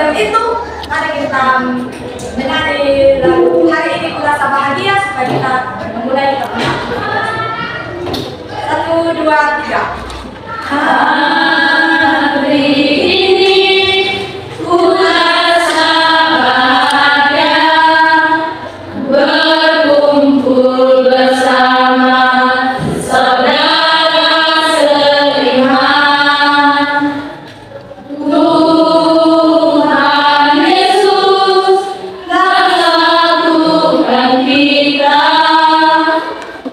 sebelum itu mari kita menyanyi lagu Hari Ini Ku Rasa Bahagia supaya kita memulai pertemuan. 1, 2, 3. Hari ini ku rasa bahagia berkumpul bersama saudara seiman. Tuhan Yesus telah satukan kita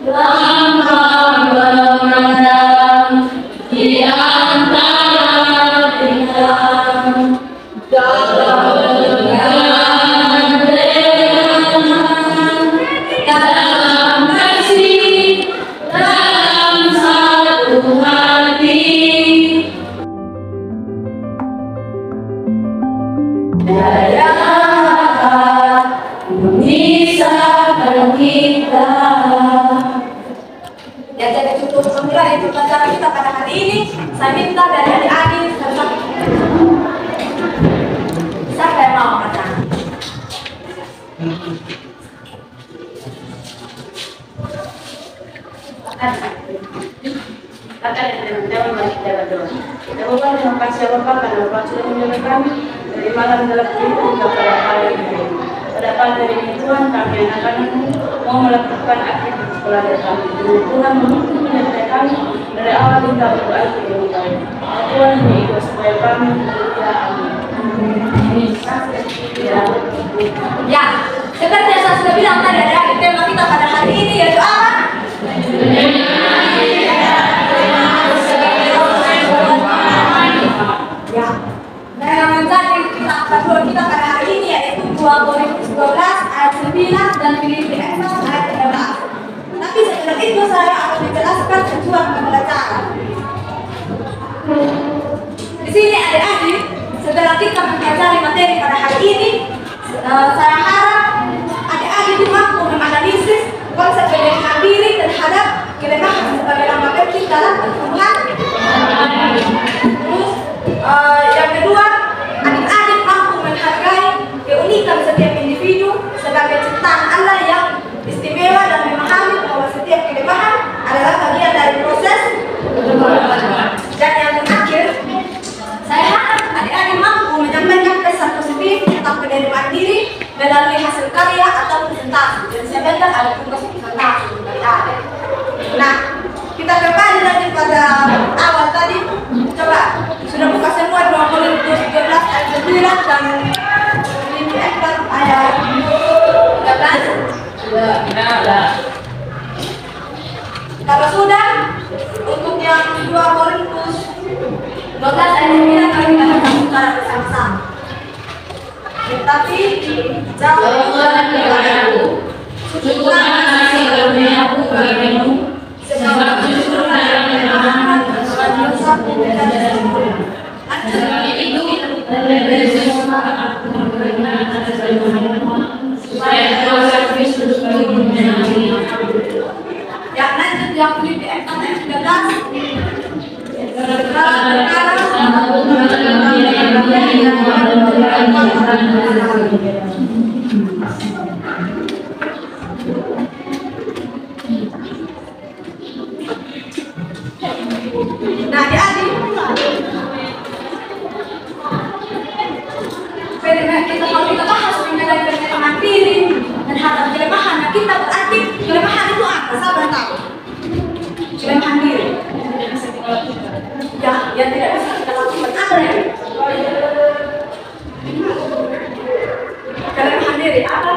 tanpa memandang di antara bintang dalam dalam kasih, dalam satu hati. Daya memisahkan kita. Ya, jadi cukup semoga itu pelajaran kita pada hari ini. Saya minta dari adik-adik siapa yang mau kata? Terima kasih Bapak karena Bapak sudah menjaga kami dari malam dalam tidur hingga pada pagi ini. Pada pagi ini Tuhan, kami anak-anakmu mau melakukan aktivitas sekolah dari kami. Tuhan menuntut menyertai kami dari awal hingga berakhir yang baik. Tuhan mengikat supaya kami berusaha. Amin. Ya, seperti yang saya sudah bilang tadi, ada tema kita pada hari ini yaitu apa? Ya, dan yang menjadi kita pada hari ini yaitu 2 Korintus 12 ayat 9 dan Filipi 6 ayat 13. Tapi setelah itu saya akan menjelaskan tujuan pembelajaran. Di sini adik-adik, setelah kita mempelajari materi pada hari ini, saya harap adik-adik itu mampu menganalisis konsep penerimaan diri terhadap kelemahan sebagai lembaga kita dalam pertumbuhan. Terus yang kedua, adik-adik mampu menghargai keunikan setiap individu sebagai ciptaan Allah yang istimewa dan memahami bahwa setiap kelemahan adalah bagian dari proses pertumbuhan. Dan yang terakhir, saya harap adik-adik mampu menyampaikan pesan positif tentang penerimaan diri melalui hasil karya atau presentasi. Dan saya bentar ada tugas presentasi dari adik. Nah, kita kembali lagi pada awal tadi. Coba, sudah buka semua 2 Korintus 12 ayat 9 dan Filipi 4 ayat 13? Kalau sudah, untuk yang 2 Korintus 12 ayat 9 kami akan secara bersama-sama. Tetapi jangan kepadaku, sujudlah kasih karunia-Ku bagimu, sebab justru dalam kelemahan Tuhan dosaku menjadi sempurna. Sebab itu, dari semua aku memberikan atas kelemahanmu, supaya kuasa Kristus bagimu menjadi. Yang lanjut yang Filipi 4 ayat 13. Nah, adik-adik, kalau kita bahas mengenai penerimaan diri terhadap kelemahan, nah kita berarti kelemahan itu apa? Sabar tahu. Kelemahan diri. Ya, yang tidak bisa kita lakukan apa ya? Kelemahan diri apa?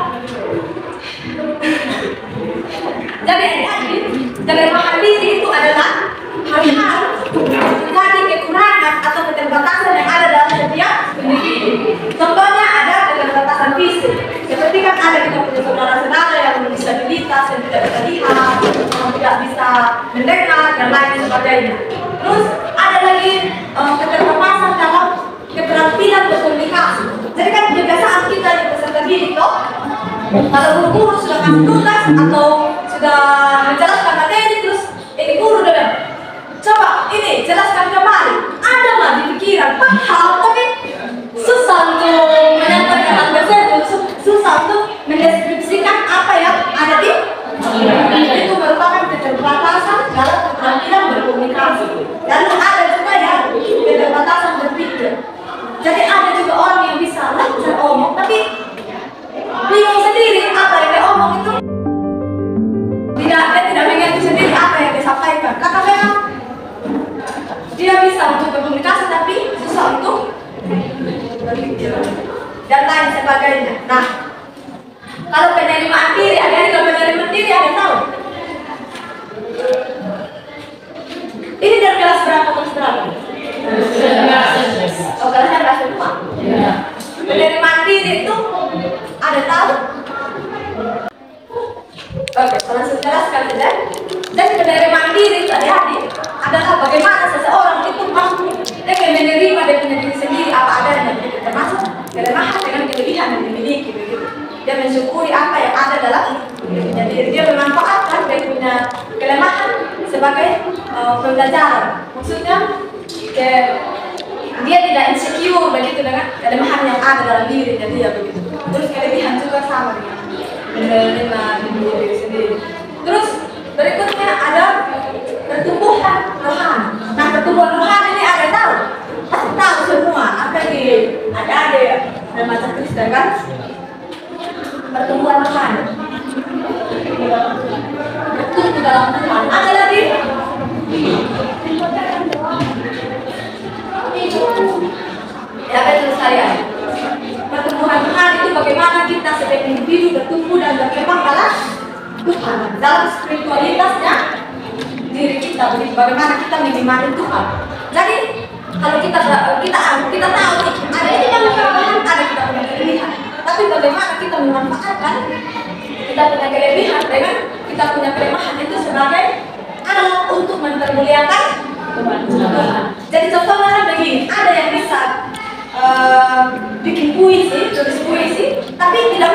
Jadi adik-adik, kelemahan diri itu adalah hal-hal menjadi kekurangan atau keterbatasan yang ada dalam setiap individu. Contohnya ada keterbatasan fisik, seperti kan ada kita punya saudara-saudara yang disabilitas, yang tidak bisa lihat, yang tidak bisa mendengar dan lain sebagainya. Terus ada lagi keterbatasan dalam keterampilan berkomunikasi. Jadi kan kebiasaan kita di peserta didik toh, kalau guru sudah kasih tugas atau sudah menjelaskan materi, terus ini guru udah coba ini jelaskan kembali, ada nggak di pikiran paham tapi susah untuk berpikir dan lain sebagainya. Nah, kalau penerimaan diri, adik-adik kalau penerimaan diri ada tahu? Ini dari kelas berapa kelas berapa? Oh, kelasnya kelas 2. Penerimaan diri itu ada tahu? Oke, kalau saya jelaskan saja. Dan penerimaan diri itu adik-adik adalah bagaimana seseorang itu mampu dengan menerima dia punya diri sendiri apa adanya, termasuk kelemahan dengan kelebihan yang dimiliki begitu. Dia mensyukuri apa yang ada dalam dirinya. Dia memanfaatkan dia punya kelemahan sebagai pembelajaran. Maksudnya dia tidak insecure begitu dengan kelemahan yang ada dalam dirinya dia begitu. Terus kelebihan juga sama dengan menerima diri sendiri. Terus berikutnya ada pertumbuhan rohani. Nah, pertumbuhan rohani ini ada tahu? Pasti tahu semua. Apa di ada remaja Kristen kan? Pertumbuhan rohani. Bertumbuh dalam Tuhan. Ada lagi? Ya betul sekali. Pertumbuhan rohani itu bagaimana kita sebagai individu bertumbuh dan berkembang dalam Tuhan, dalam spiritualitasnya diri kita, bagaimana kita menikmati Tuhan. Jadi kalau kita tahu ada ini kan kelemahan, ada kita punya kelebihan. Tapi bagaimana kita memanfaatkan kita punya kelebihan dengan kita punya kelemahan itu sebagai alat untuk mempermuliakan Tuhan. Jadi contohnya begini, ada yang bisa bikin puisi, tulis puisi, tapi tidak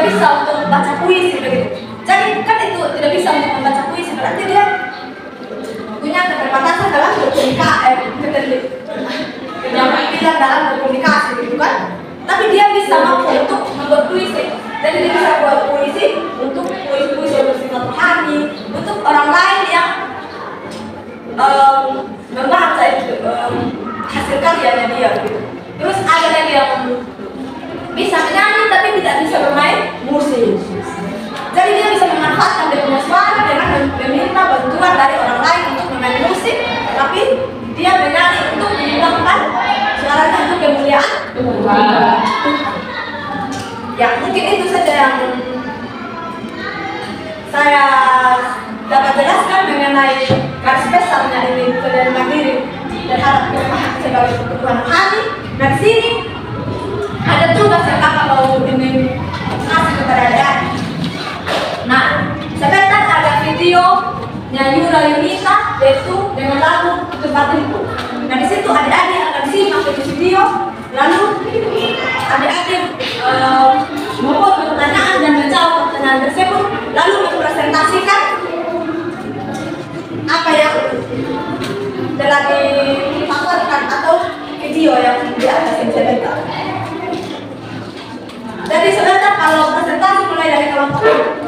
bisa untuk membaca puisi begitu. Jadi kan itu tidak bisa untuk membaca puisi, berarti dia punya keterbatasan dalam keterampilan dalam berkomunikasi gitu kan. Tapi dia bisa mampu untuk membuat puisi. Jadi dia bisa buat puisi untuk puisi-puisi bersifat rohani, untuk orang lain yang membaca hasil karyanya dia gitu. Terus ada lagi yang bisa menyanyi tapi tidak bisa bermain musik. Jadi dia bisa memanfaatkan dia punya suara dengan meminta bantuan dari orang lain untuk bermain musik, tapi dia menyanyi untuk menyumbangkan suaranya untuk kemuliaan Tuhan. Ya mungkin itu saja yang saya dapat jelaskan mengenai garis besarnya ini penerimaan diri terhadap kelemahan sebagai pertumbuhan rohani. Nah di sini ada tugas yang kakak mau ini kasih kepada adik. Nah, sebentar ada videonya Yura Yunita yaitu dengan lagu Tempat Itu. Nah di situ adik-adik akan simak ke video, lalu adik-adik membuat pertanyaan dan menjawab pertanyaan tersebut, lalu mempresentasikan apa yang telah dipaparkan atau video yang di atas ini sebentar. Jadi sebentar kalau presentasi mulai dari kelompok.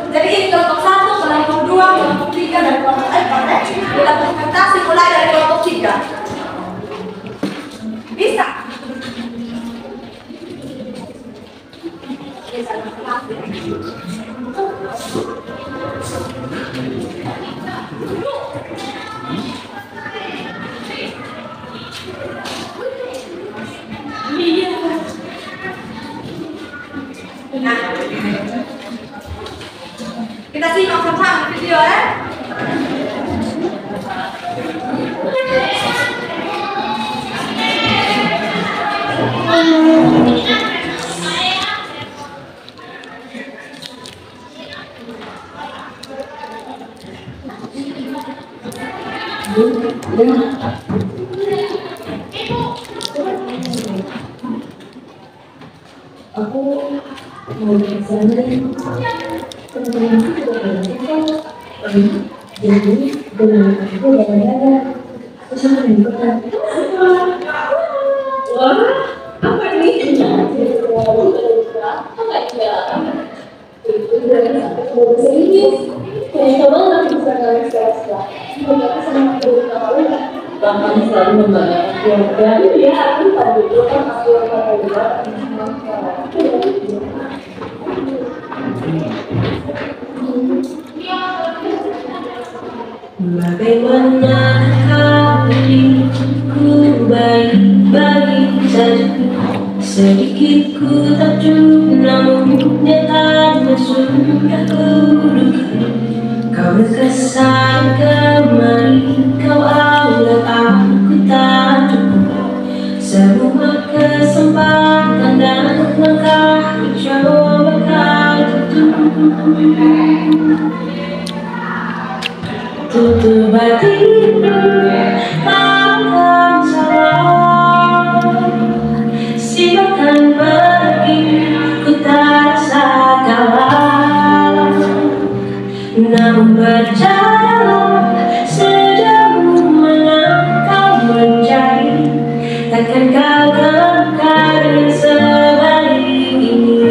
Jadi ini kelompok 1, kelompok 2, kelompok 3 dan kelompok 4. Kita presentasi mulai dari kelompok 3. Bisa? Nah, kita simak sama video ya. Aku mau bersama teman-teman juga jadi dengan aku kadang-kadang bersama dengan wah apa ini? Bahkan selalu membanggakan keluarga. Iya, aku pada itu kan aku bagaimana hatiku baik-baik Sedikit ku takjub namun nyatanya sudah kuduga. Kau berkesan kemari, kau anggap aku tak cukup. Semua kesempatan dan langkah ku coba kau tutup hatiku, maafkan salah. Silakan pergi, ku tak rasa kalah. Namun percayalah, sejauh mana kau mencari, takkan kau temukan yang sebaik ini.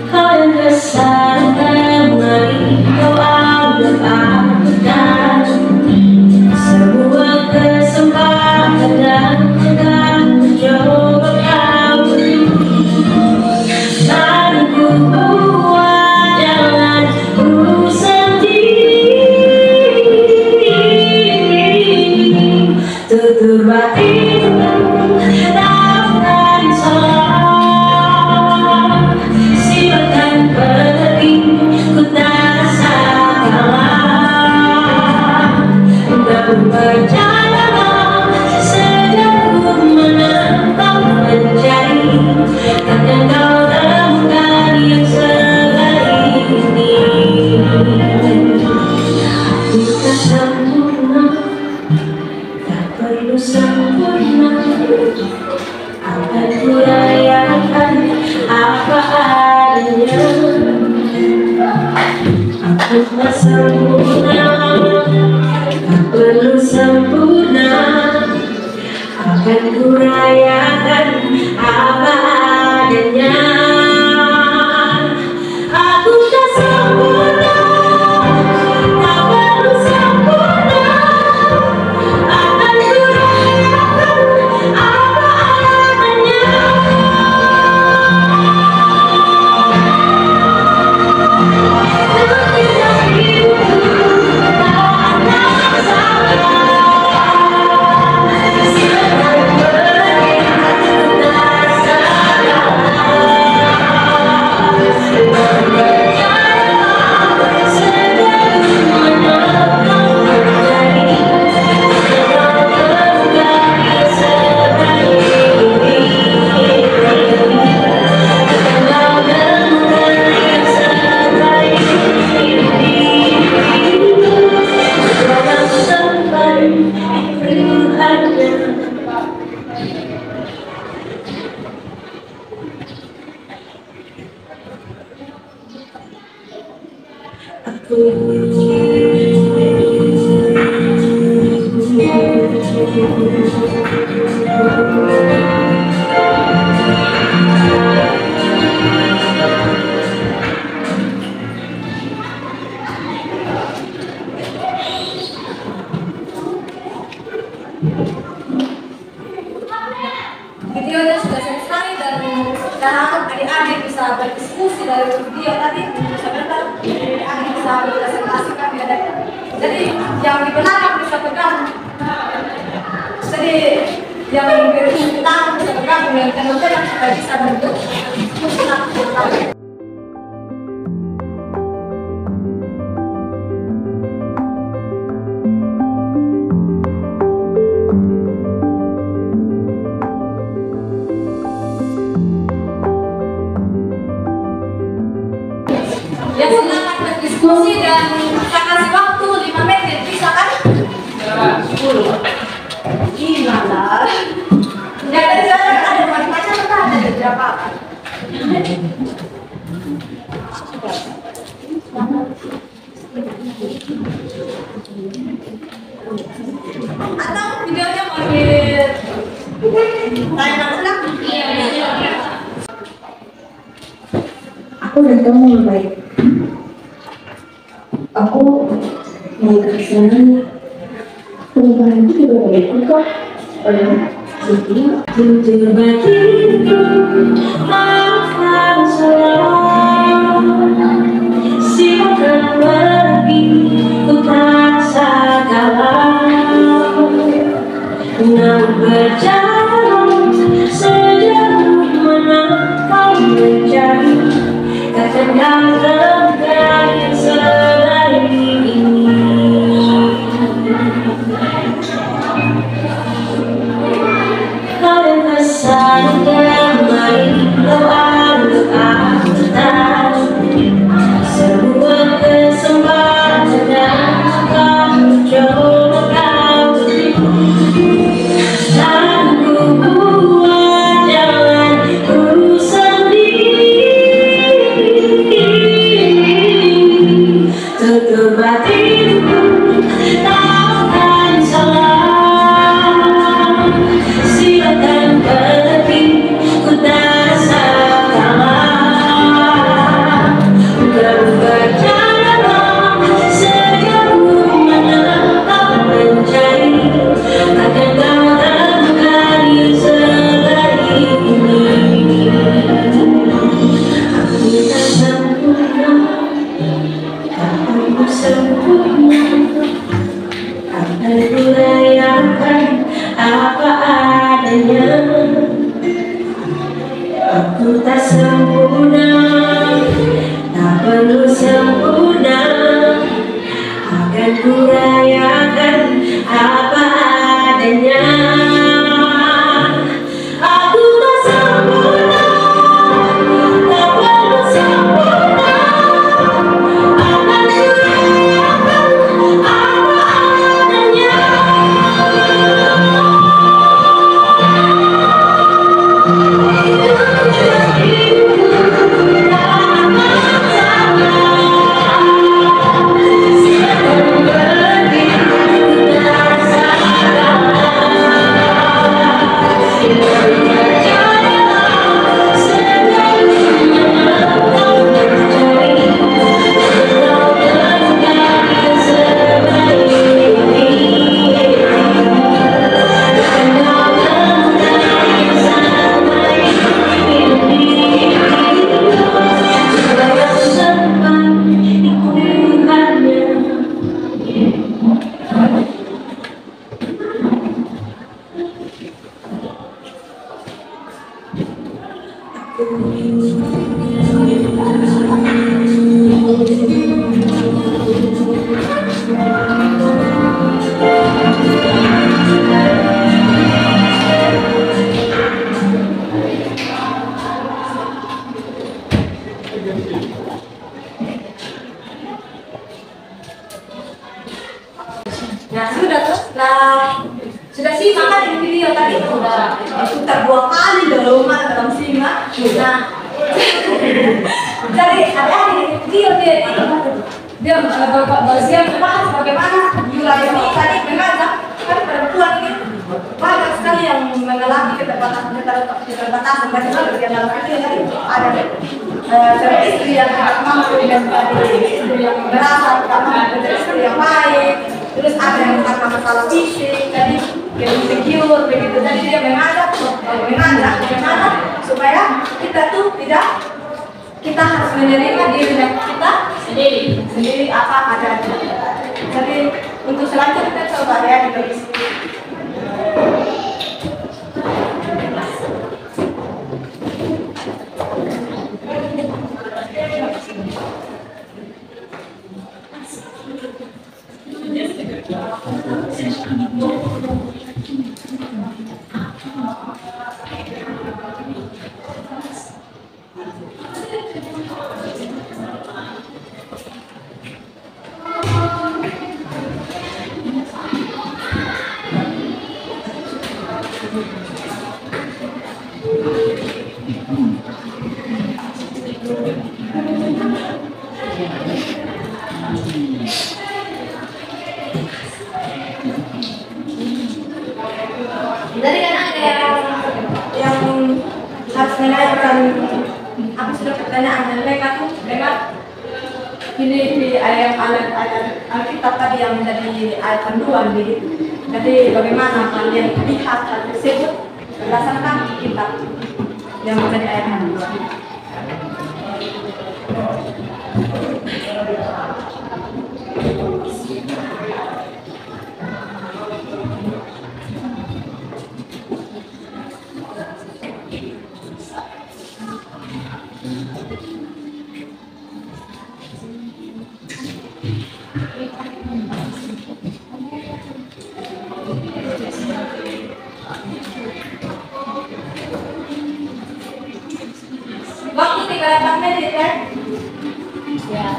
Kau yang kesal kemari, kau anggap aku tak cukup. Semua kesempatan dan langkah ku coba kau tutup. Mari ku buat jalan ku sendiri. Tutup hatiku, maafkan salah. Silakan pergi, ku tak rasa kalah. Namun percayalah, sejauh mana kau mencari, takkan kau temukan yang sebaik ini. Kita sempurna, tak perlu sempurna. Akan ku rayakan apa adanya. Aku tak sempurna, tak perlu sempurna. Akan ku rayakan apa adanya. Aku tak sempurna, tak perlu sempurna. Akan ku rayakan apa adanya. Videonya sudah selesai dan saya harap adik-adik bisa berdiskusi dari video tadi. Sebentar adik-adik bisa presentasikan ya. Jadi yang di belakang bisa pegang. Jadi yang di belakang bisa pegang, yang kanan supaya bisa bentuk diskusi. Ya silakan berdiskusi dan saya kasih waktu 5 menit, bisa kan? 10. Gimana? Ya tadi saya ada macam-macam, ada beberapa. Atau videonya mau ditayangkan ulang? Aku dan kamu yang baik. Aku mau ke sana. Perubahan itu juga baik kok. Tutup hatiku, maafkan salah. Silakan pergi, ku tak rasa kalah. Nak berjalan sejauh mana kau mencari, takkan dalam yang selain ini. Kau yang kesan damai, doa-doa tenang, sebuah kesempatan yang kau coba kau beri. Dan ku buat jalanku sendiri, tutup batinku takkan salah. Silakan pergi, ku tak rasa kalah. Kau berjalan sejauh mana kau mencari, takkan kau temukan selain ini. Aku tak sempurna, takkan sempurna, akan kurayakan apa adanya. Aku tak sempurna, tak perlu sempurna, akan kurayakan apa adanya. Aku tak sempurna, tak perlu sempurna, akan kurayakan apa adanya. Nah sudah tuh, sudah simak kan ini video tadi sudah putar 2 kali loh, mana dalam simak. Nah, jadi ada di video dia bagian membahas bagaimana Yuraini tadi mengajak kan perempuan ini banyak sekali yang mengalami keterbatasan bagaimana bagian dalam video tadi ada seorang istri yang tidak mampu dan istri yang merasa tidak mampu menjadi istri yang baik. Terus ada yang karena masalah fisik, jadi yang insecure begitu. Jadi dia mengajak bagaimana supaya kita tuh kita harus menerima diri kita sendiri apa adanya. Jadi untuk selanjutnya kita coba ya di sini. Jadi kan ada yang harus menanyakan apa sudah pertanyaan mereka tuh dengan ini di ayat Alkitab tadi yang menjadi ayat panduan begitu. Jadi bagaimana kalian lihat hal tersebut berdasarkan kitab yang menjadi ayat panduan. kan? Ya.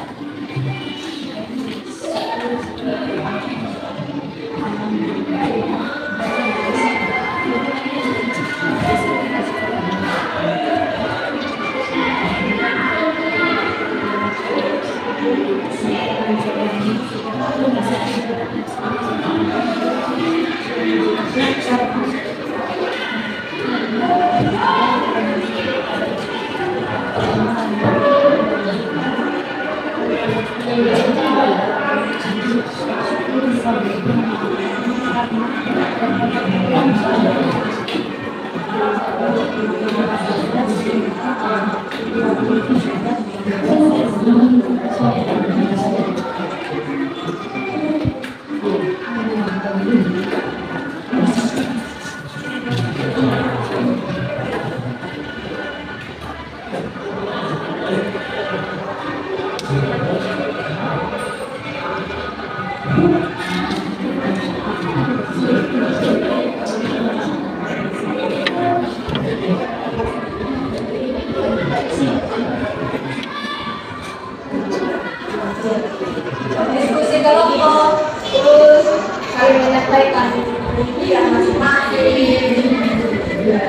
Diskusi kelompok, terus saling menyampaikan pemikiran masing-masing,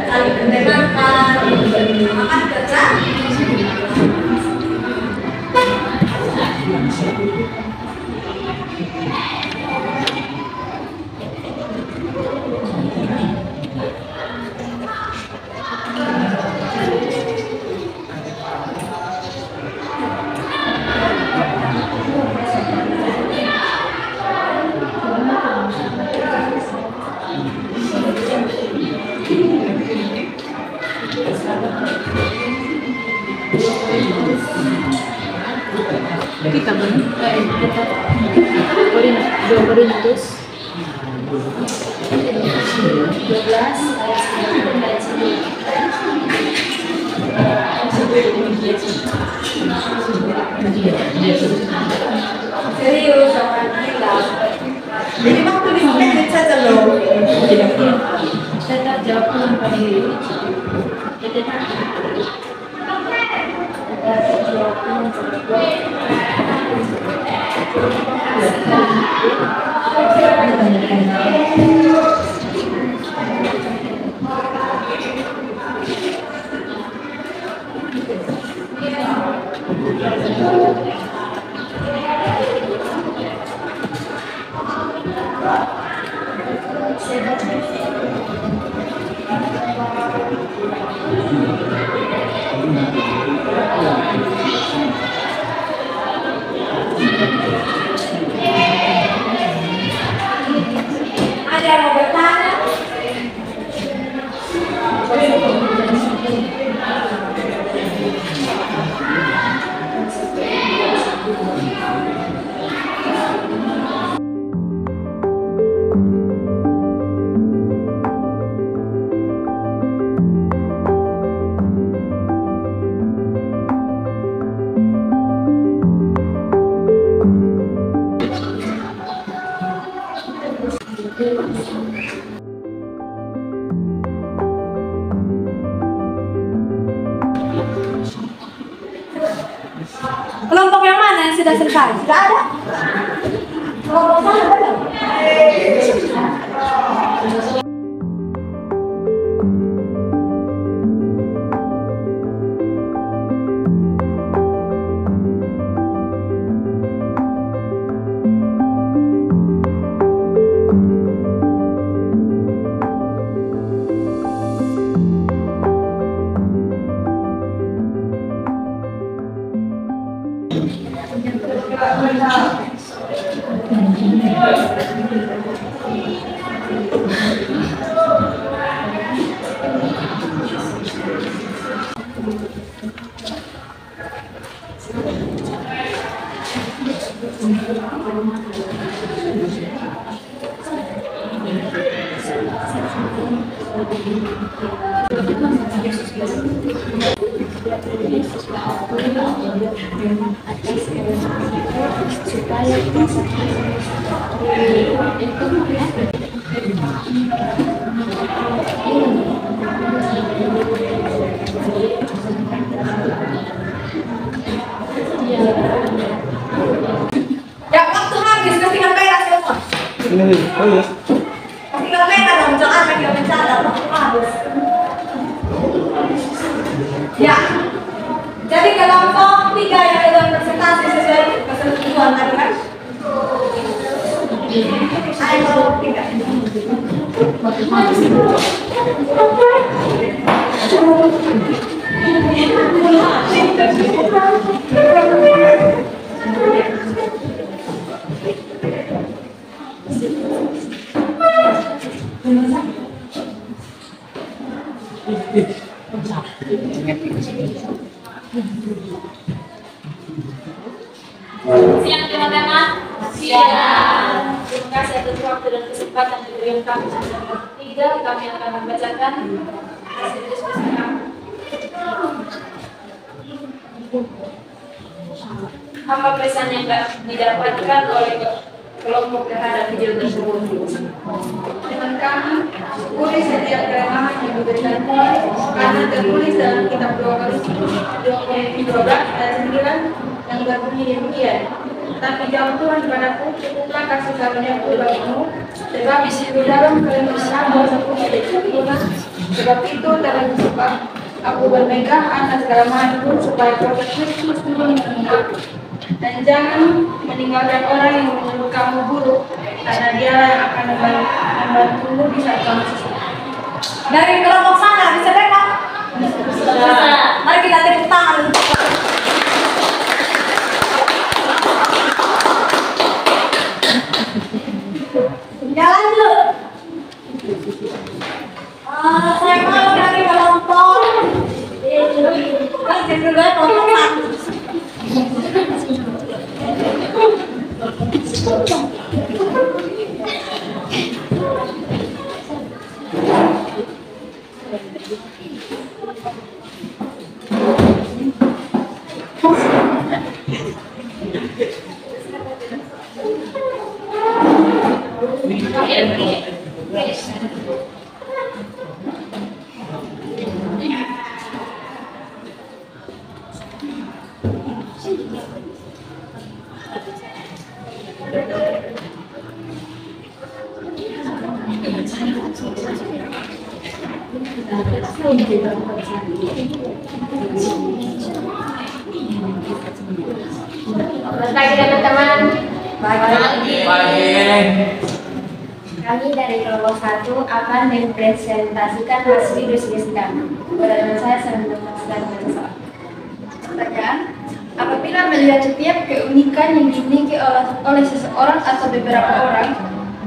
saling mendengarkan, akan kerja. Kita benar. Korintus 12 ayat 9. Serius, jangan gila. Jadi waktu di menit saja loh. Tetap jawab dengan pada diri. Ada yang mau bertanya? Kelompok yang mana yang sudah selesai? Sudah ada? Kelompok sana ada? lagi mencatat waktu habis. Ya, jadi kelompok 3 yang dalam presentasi sesuai keseluruhan tadi kan? Ayo kelompok 3. Siang teman-teman. Siang. Terima kasih atas waktu dan kesempatan yang diberikan kami. Tiga, kami akan membacakan hasil diskusi kami. Apa pesan yang didapatkan oleh kelompok terhadap video tersebut? Dengan kami, syukuri setiap kelemahan yang diberikan Tuhan karena tertulis dalam kitab 2 Korintus 12 ayat 9 yang berbunyi demikian. Tapi jawab Tuhan kepadaku, cukuplah kasih karunia-Ku bagimu, sebab di dalam kelemahan dosaku menjadi sempurna. Sebab itu terlebih suka aku bermegah atas kelemahanku supaya kuasa Kristus turun menimbaku. Dan jangan meninggalkan orang yang menyuruh kamu buruk, karena dia yang akan membantumu di saat kamu susah. Dari kelompok sana bisa dengar? Bisa. Mari kita tepuk tangan. Ya lanjut. Saya mau dari kelompok. Lanjut dulu ya kelompok 1. Pagi teman-teman. Pagi. Kami dari kelompok 1 akan mempresentasikan hasil diskusi kami. Pertanyaan saya sedang pertanyaan, apabila melihat setiap keunikan yang dimiliki oleh seseorang atau beberapa orang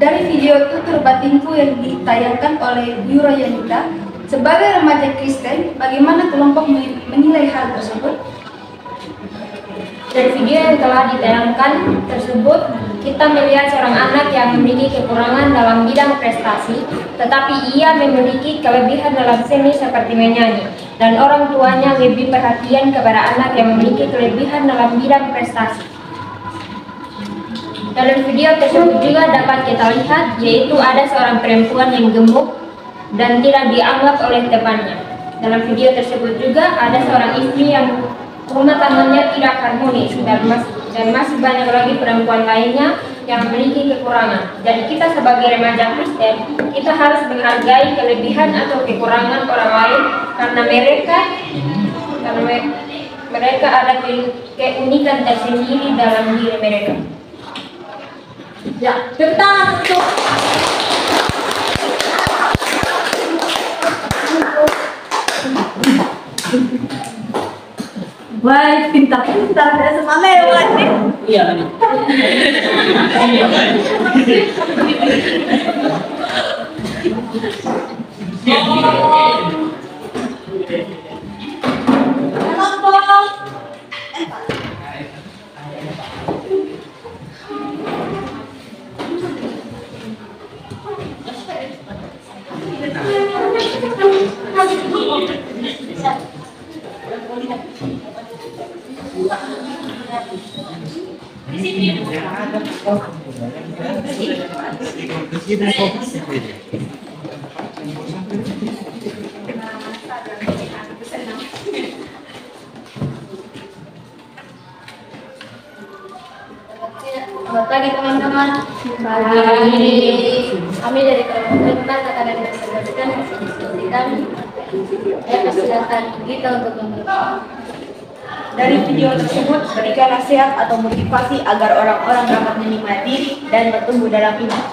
dari video tutur batinku yang ditayangkan oleh Yura Yanita, sebagai remaja Kristen, bagaimana kelompok menilai hal tersebut? Dari video yang telah ditayangkan tersebut, kita melihat seorang anak yang memiliki kekurangan dalam bidang prestasi, tetapi ia memiliki kelebihan dalam seni seperti menyanyi, dan orang tuanya lebih perhatian kepada anak yang memiliki kelebihan dalam bidang prestasi. Dalam video tersebut juga dapat kita lihat, yaitu ada seorang perempuan yang gemuk dan tidak dianggap oleh temannya. Dalam video tersebut juga ada seorang istri yang rumah tangganya tidak harmonis, dan masih banyak lagi perempuan lainnya yang memiliki kekurangan. Jadi kita sebagai remaja Kristen, kita harus menghargai kelebihan atau kekurangan orang lain karena mereka ada keunikan tersendiri dalam diri mereka. Ya, tepuk tangan untuk baik, pintar-pintar dan semua lewat nih. Iya. Selamat pagi teman-teman. Kami dari kelompok Terima karena dipersilakan kami. Ya, persilakan kita untuk memulai. Dari video tersebut, berikan nasihat atau motivasi agar orang-orang dapat menikmati dan bertumbuh dalam iman.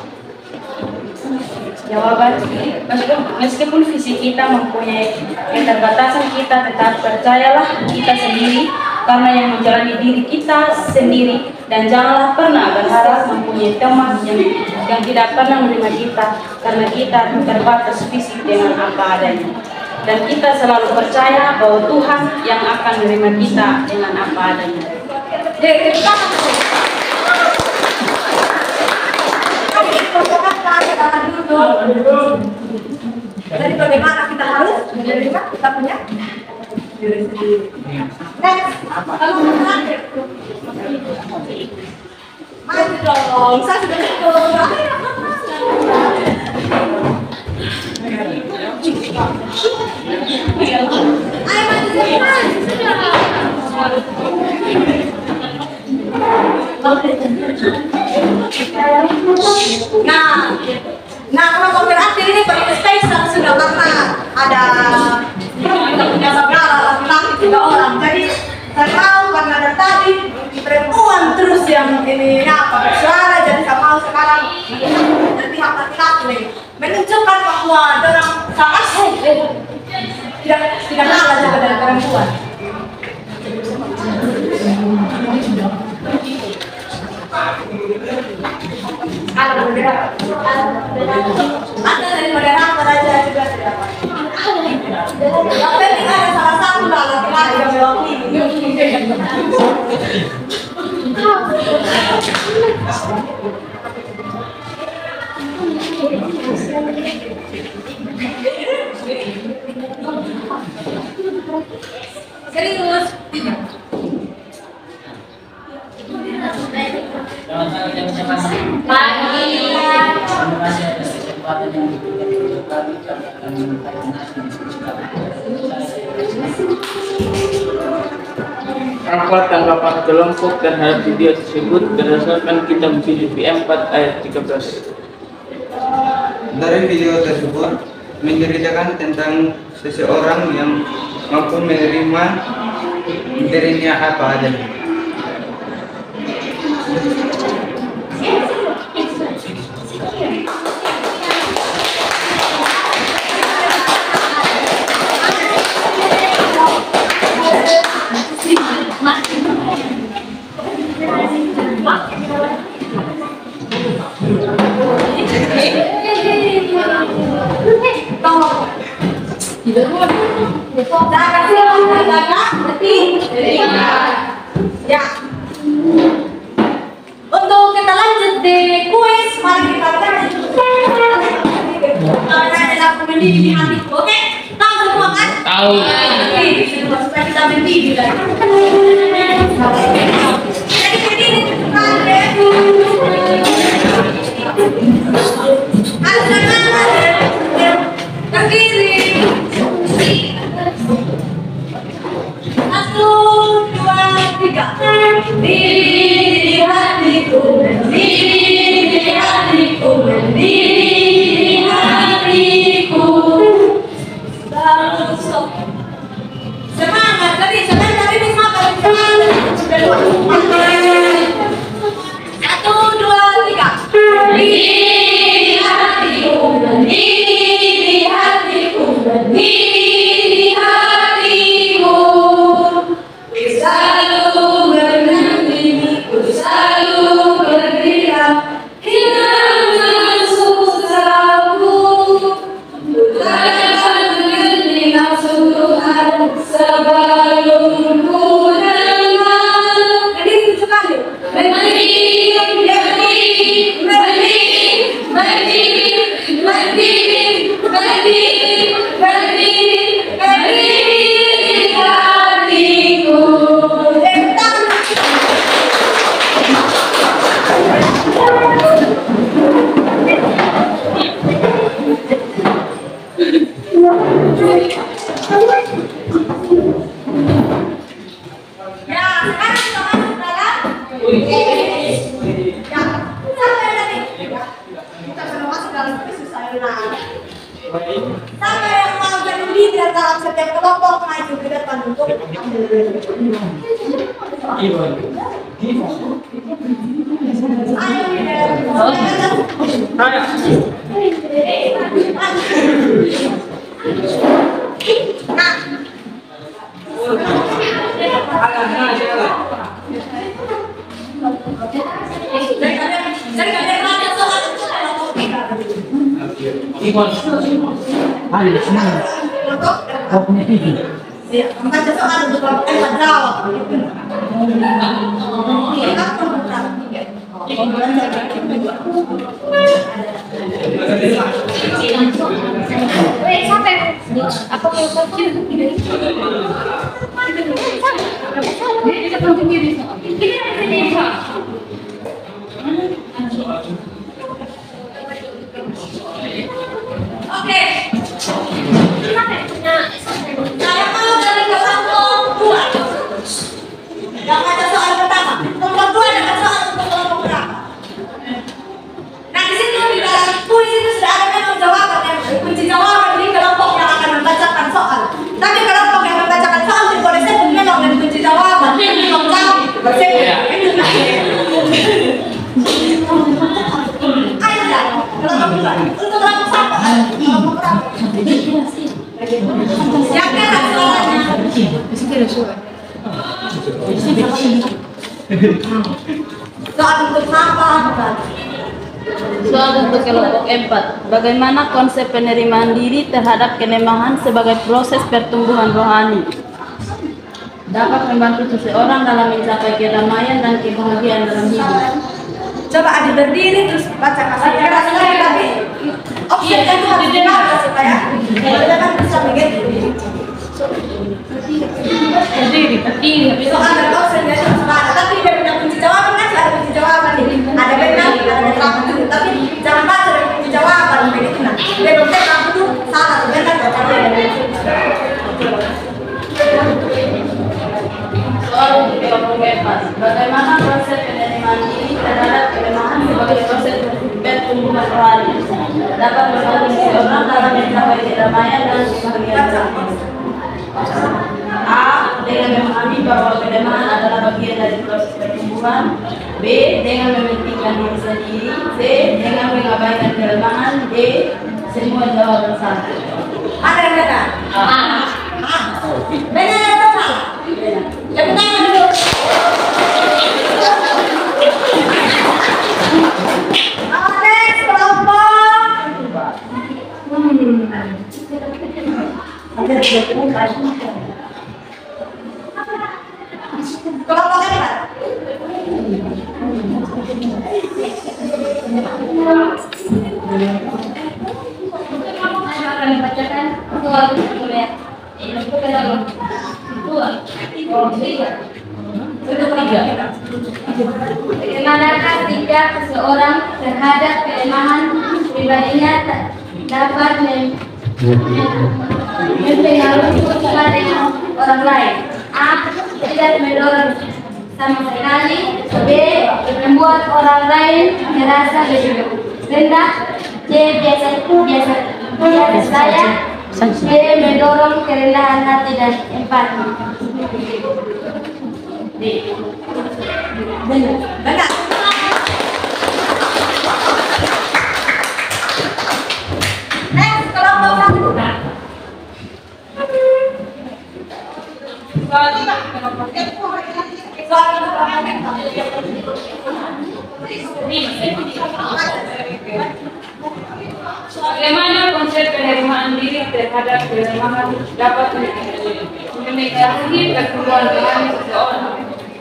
Jawaban, meskipun fisik kita mempunyai keterbatasan, kita tetap percayalah kita sendiri karena yang menjalani diri kita sendiri, dan janganlah pernah berharap mempunyai teman yang tidak pernah menerima kita karena kita terbatas fisik dengan apa adanya. Dan kita selalu percaya bahwa Tuhan yang akan menerima kita dengan apa adanya. Jadi bagaimana kita harus menerima kita punya diri sendiri. Next, kamu mengakhir. Maju dong, saya sudah cukup. Ayo maju cepat. Nah, kalau mobil akhir ini berspesial sudah karena ada kita punya saudara laki-laki 3 orang. Jadi saya tahu karena dari tadi perempuan terus yang ini bersuara, jadi saya mau sekarang dari pihak laki-laki menunjukkan bahwa orang sangat tidak kalah juga dari perempuan. Ada dari moderator aja juga tidak. Yang penting ada salah satu laki-laki yang mewakili. Serius. Pagi. Terima kasih atas kesempatan yang diberikan kepada kami Apa tanggapan kelompok terhadap video tersebut berdasarkan kitab Filipi 4 ayat 13? Dari video tersebut menceritakan tentang seseorang yang mampu menerima dirinya apa adanya. Ya. Untuk kita lanjut di kuis, mari kita lanjut. Ada mendidik di hati, oke? Tahu semua kan? Tahu. Supaya kita mendidik lagi. Jadi mendidik itu kan harus ke kiri. 1, 2, 3. Di hatiku, di hatiku, di hatiku. Semangat, tadi sebentar ini semangat. 1, 2, 3. Di hatiku, di hatiku, di hatiku. Selalu bernyanyi, selalu berteriak, hilang susahku. Bukan mengenal Tuhan sebelum ku dengar. Jadi itu sekali. Ya, sampai tadi. Kita sudah masuk dalam krisis sayuran. Siapa yang mau jadi leader dalam setiap kelompok maju ke depan untuk membaca soal untuk kelompok jawab. Oke. Saya mau dari kelompok 2. Yang ada soal pertama. Kelompok 2 ada soal untuk kelompok berapa? Nah, di situ di dalam kuis itu sudah ada memang jawaban yang kunci jawaban di kelompok yang akan membacakan soal. Tapi kelompok yang membacakan soal tidak boleh sebut memang dan kunci jawaban. Kalau jawab bersebut. Ayo dah. Kelompok 2. Untuk kelompok satu. Kelompok berapa? Siapkan soalnya. Soal untuk apa? Soal untuk kelompok 4. Bagaimana konsep penerimaan diri terhadap kelemahan sebagai proses pertumbuhan rohani dapat membantu seseorang dalam mencapai kedamaian dan kebahagiaan dalam hidup? Coba adik berdiri terus baca kasih keras lagi tapi opsi yang itu harus dibaca supaya jangan bisa begitu. Berdiri. Soal ada opsinya sebenarnya tapi dia punya kunci jawaban kan ada kunci jawaban nih. Ada benar, ada salah dulu tapi jangan baca dari kunci jawaban begitu nah. Dia belum tahu itu salah atau benar baca dari. Soal untuk kelompok 4. Bagaimana proses penerimaan diri terhadap kelemahan sebagai proses pertumbuhan rohani dapat membantu seseorang dalam mencapai kedamaian dan kebahagiaan? A. Dengan memahami bahwa kelemahan adalah bagian dari proses pertumbuhan. B. Dengan mementingkan diri sendiri. C. Dengan mengabaikan kelemahan. D. Semua jawaban satu. Ada yang benar? Benar atau salah? Yang benar dulu. Next kelompok. Kelompok apa? Akan dibacakan soal kuliah. Untuk kelompok 2. Bagaimanakah sikap seseorang terhadap kelemahan pribadinya dapat mempengaruhi hubungan dengan orang lain? A. Tidak mendorong sama sekali. B. Membuat orang lain merasa rendah. C. Biasa saya. D. Mendorong kerendahan hati dan empati. D. Benar. Next kelompok 1. Bagaimana konsep penerimaan diri terhadap kelemahan dapat mempengaruhi pertumbuhan rohani seseorang?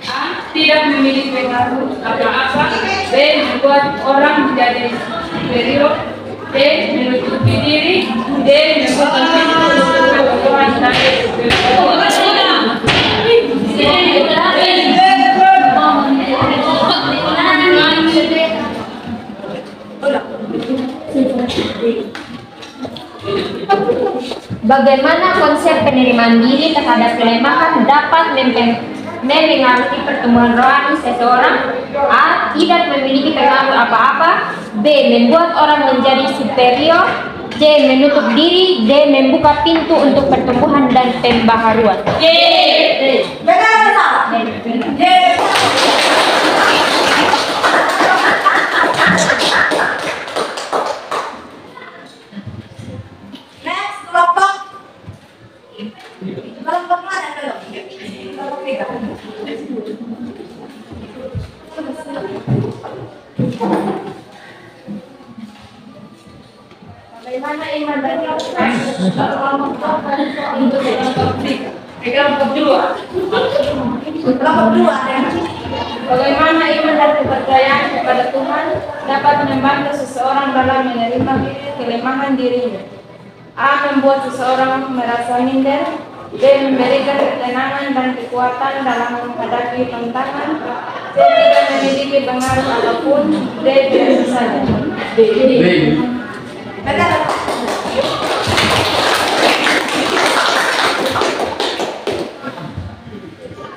A. Tidak memiliki pengaruh apa-apa. B. Membuat orang menjadi superior. D. Menutupi diri. D. Membuat orang menjadi superior. Bagaimana konsep penerimaan diri terhadap kelemahan dapat mempengaruhi pertumbuhan rohani seseorang? A. Tidak memiliki pengaruh apa-apa. B. Membuat orang menjadi superior. C. Menutup diri. D. Membuka pintu untuk pertumbuhan dan pembaharuan. Benar atau salah? Next, kelompok mana dulu? Kelompok 3. Bagaimana iman dan kelompok 2? Kelompok 2 ada. Bagaimana iman dan kepercayaan kepada Tuhan dapat membantu seseorang dalam menerima kelemahan dirinya? A. Membuat seseorang merasa minder. B. Memberikan ketenangan dan kekuatan dalam menghadapi tantangan. C. Tidak memiliki pengaruh apapun. D. Biasa saja. Benar.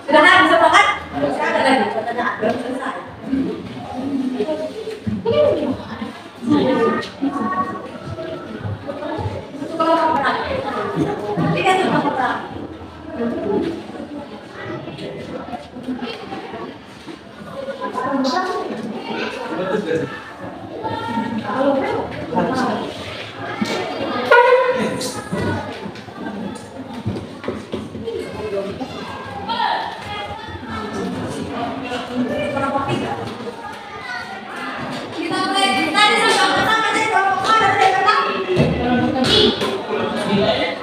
Sudah habis sepakat? Sudah ada lagi pertanyaan belum selesai. Kelompok perang. Ini kelompok perang. Kelompok 3. Kita mulai tadi sampai pertama dari kelompok mana dari pertama?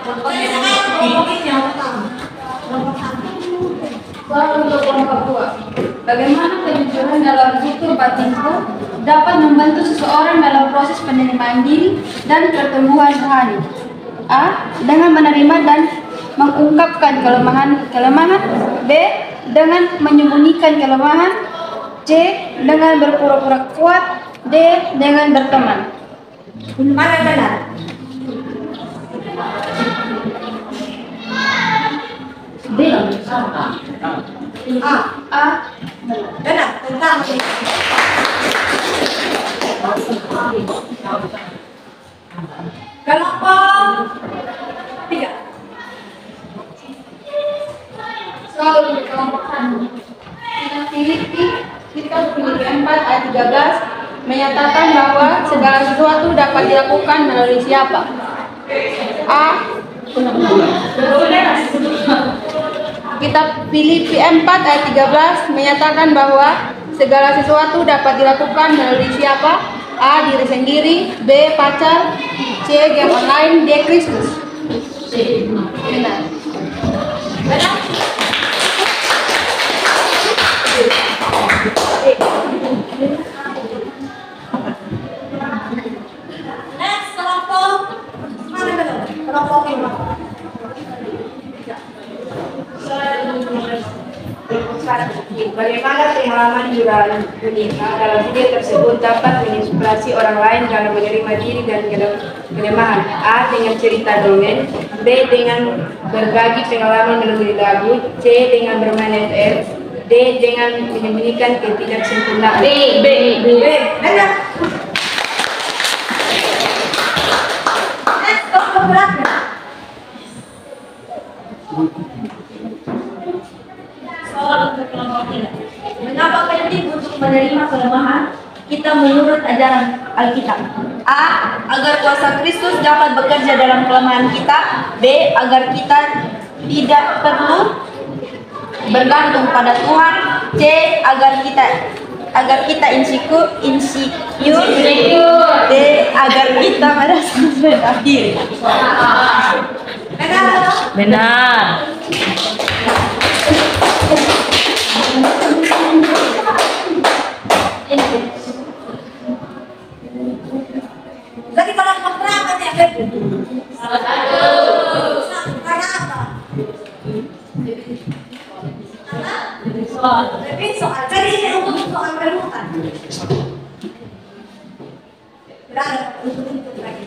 Kelompok ini yang pertama. Kelompok 1. Soal untuk kelompok 2. Bagaimana kejujuran dalam tutur batinku dapat membantu seseorang dalam proses penerimaan diri dan pertumbuhan rohani? A. Dengan menerima dan mengungkapkan kelemahan. B. Dengan menyembunyikan kelemahan. C. Dengan berpura-pura kuat. D. Dengan berteman. Mana yang benar? D. A. Benar, tentang ini. Kelompok 3. Soal untuk kelompok 1. Filipi 4 ayat 13 menyatakan bahwa segala sesuatu dapat dilakukan melalui siapa? A. Kitab Filipi 4 ayat 13 menyatakan bahwa segala sesuatu dapat dilakukan melalui siapa? A. Diri sendiri. B. Pacar. C. Game online. D. Kristus. Benar. Benar. Next, kelompok mana benar? Kelompok 5. Bagaimana pengalaman Yunika dalam video tersebut dapat menginspirasi orang lain dalam menerima diri dan kelemahan? A. Dengan cerita dongeng. B. Dengan berbagi pengalaman melalui lagu. C. Dengan bermain FR. D. Dengan menyembunyikan ketidaksempurnaan. B. Benar. Next, kelompok berapa? Soal untuk kelompok 3. Mengapa penting untuk menerima kelemahan kita menurut ajaran Alkitab? A. Agar kuasa Kristus dapat bekerja dalam kelemahan kita. B. Agar kita tidak perlu bergantung pada Tuhan. C. Agar kita insecure. D. Agar kita merasa rendah diri. Benar. Jadi kalau berapa nih? Satu. Karena apa? Lebih soal. Jadi ini untuk soal pelukan. Tidak ada untuk lagi.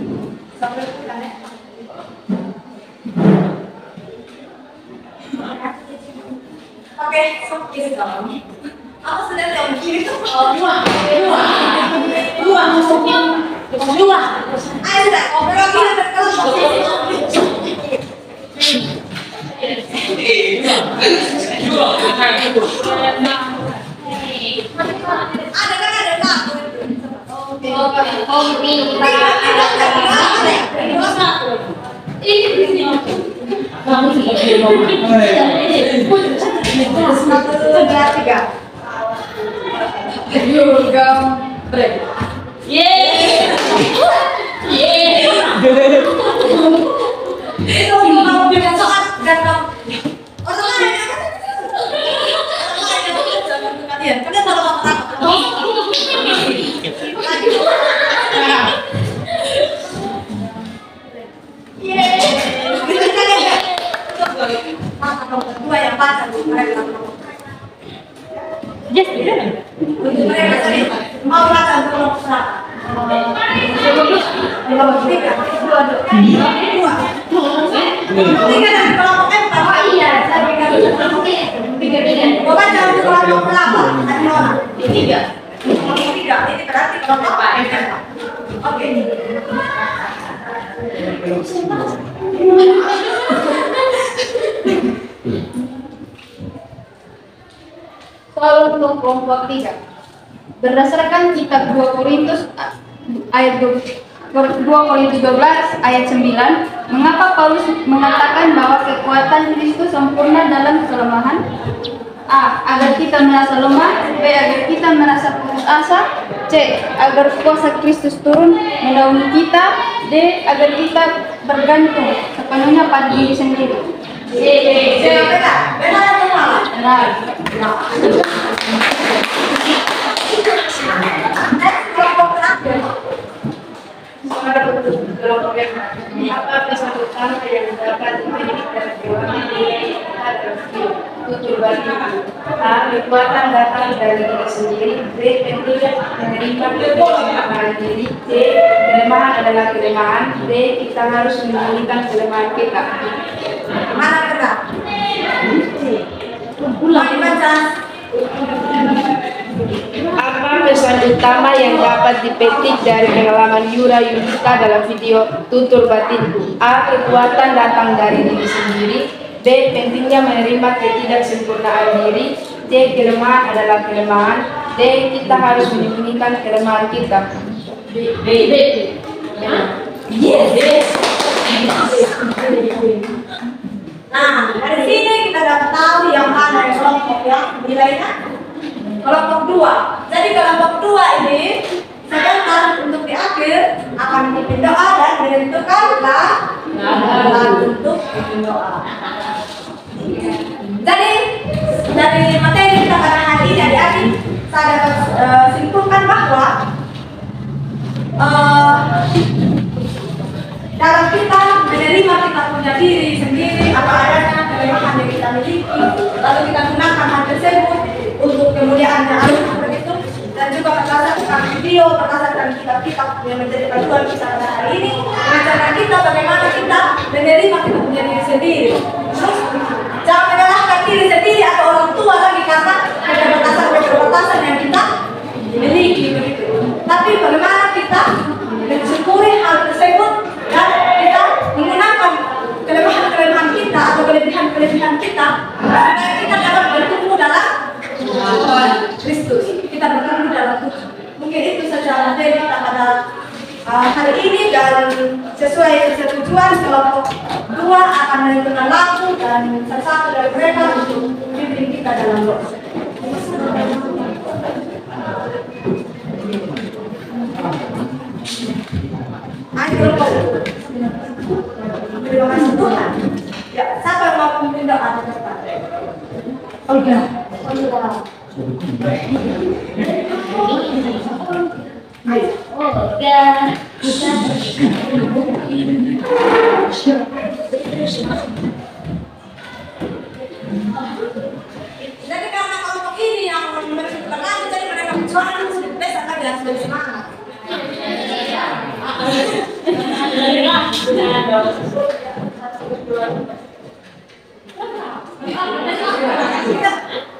Soal pelukan ya. Oke, kiri dong. Aku sudah tahu kiri itu. Dua. Ayo sudah, ngobrol lagi dan kelompok. Ada kan ada satu. Dua yang pacar mereka. Just Mereka tadi mau pacar kelompok berapa? Tiga dan kelompok empat. iya, saya tiga. Mau baca untuk kelompok berapa? Ada orang. Tiga. Tiga. Ini berarti kelompok empat. Oke. Soal untuk kelompok 3. Berdasarkan kitab 2 Korintus ayat 2 Korintus 12 ayat 9, mengapa Paulus mengatakan bahwa kekuatan Kristus sempurna dalam kelemahan? A. Agar kita merasa lemah. B. Agar kita merasa putus asa. C. Agar kuasa Kristus turun menaungi kita. D. Agar kita bergantung sepenuhnya pada diri sendiri. Benar. Benar. Kelompok berapa? Apa pesan utama yang dapat dimiliki dari tutur bagi A. Kekuatan datang dari diri sendiri. B. Tidak menerima kelemahan diri. C. Kelemahan adalah kelemahan. D. Kita harus memulihkan kelemahan kita. Mana benar? Mau dibaca? Apa pesan utama yang dapat dipetik dari pengalaman Yura Yunita dalam video Tutur Batinku? A. Kekuatan datang dari diri sendiri. B. Pentingnya menerima ketidaksempurnaan diri. C. Kelemahan adalah kelemahan. D. Kita harus menyembunyikan kelemahan kita. B. Yes. Nah, dari sini kita dapat tahu yang mana yang kelompok yang nilainya kelompok 2. Jadi kelompok 2 ini sebentar untuk di akhir akan memimpin doa dan menentukanlah untuk memimpin doa. Jadi dari materi kita pada hari ini adik-adik saya dapat simpulkan bahwa dalam kita menerima kita punya diri sendiri apa adanya, kelemahan yang kita miliki, lalu kita gunakan hal tersebut untuk kemuliaannya Allah begitu, dan juga berdasarkan video, berdasarkan kitab-kitab yang menjadi panduan kita pada hari ini, mengajarkan kita bagaimana kita menerima kita punya diri sendiri. Terus jangan menyalahkan diri sendiri atau orang tua lagi karena keterbatasan yang kita miliki begitu. Tapi bagaimana kita mensyukuri hal tersebut dan kita menggunakan kelemahan-kelemahan kita atau kelebihan-kelebihan kita supaya kita dapat bertumbuh dalam Kristus. Kita bertumbuh dalam Tuhan. Mungkin itu saja materi kita pada hari ini, dan sesuai persetujuan kelompok 2 akan menentukan lagu dan salah satu dari mereka untuk memimpin kita dalam doa. Terima kasih Tuhan. Ya, siapa yang mau memimpin doa di depan? Olga. Jadi karena kelompok ini yang menentukan lagu, jadi mereka berjualan sudah besar lagi dan sudah semangat.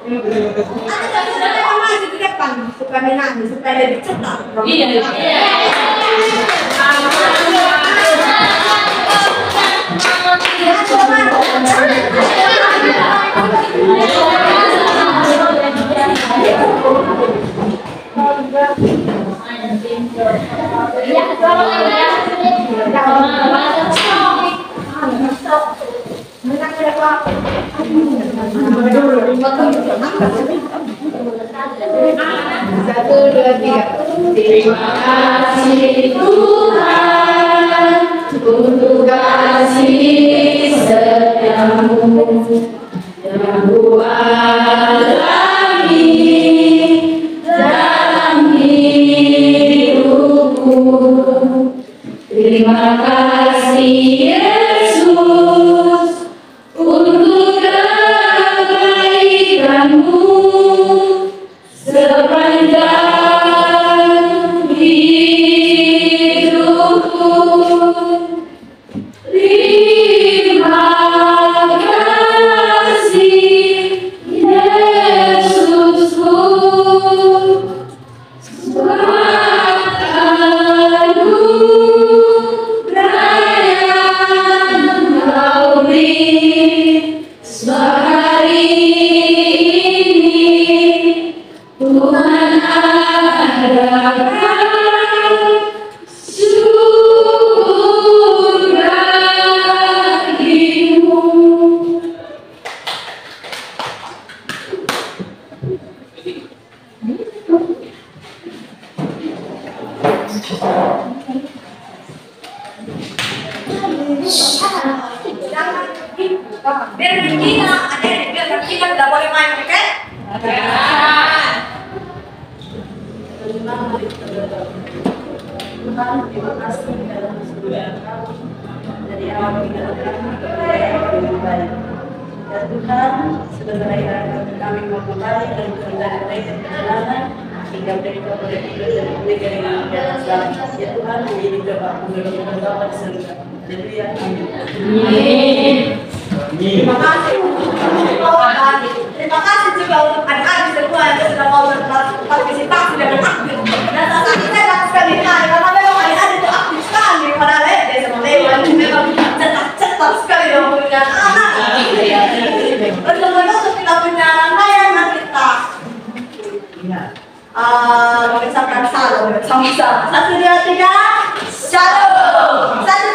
Ada maju di depan supaya menyanyi, supaya lebih cepat. Iya. Satu, dua, tiga. Terima kasih Tuhan untuk kasih setiamu yang Ku alami dalam hidupku. Terima kasih Yesus untuk kebaikan-Mu sepanjang hidupku. Terima kasih Yesusku, buat anugerah yang Kau beri sehari ini. Tuhan harapkan syukur bagimu. Biar kita, biar kita tidak boleh main, oke? Tuhan, terima kasih dalam keseluruhan Kau dari awal hingga kami lebih baik. Ya Tuhan, sebenarnya kami mau kembali dan kembali dari perjalanan hingga mereka boleh tidur dan mereka dengan jalan selamat. Ya Tuhan, ini doa menurut Bapa di surga. Haleluya. Amin. Terima kasih untuk terima kasih juga untuk adik-adik semua yang sudah mau berpartisipasi dengan aktif. Dan saat ini saya sangat sekali karena memang adik-adik itu aktif sekali padahal dia sama Lewan memang cepat sekali memberikan anak. Untuk kita punya rangkaian yang kita mengucapkan salam sama-sama. 1, 2, 3, shalom. 1,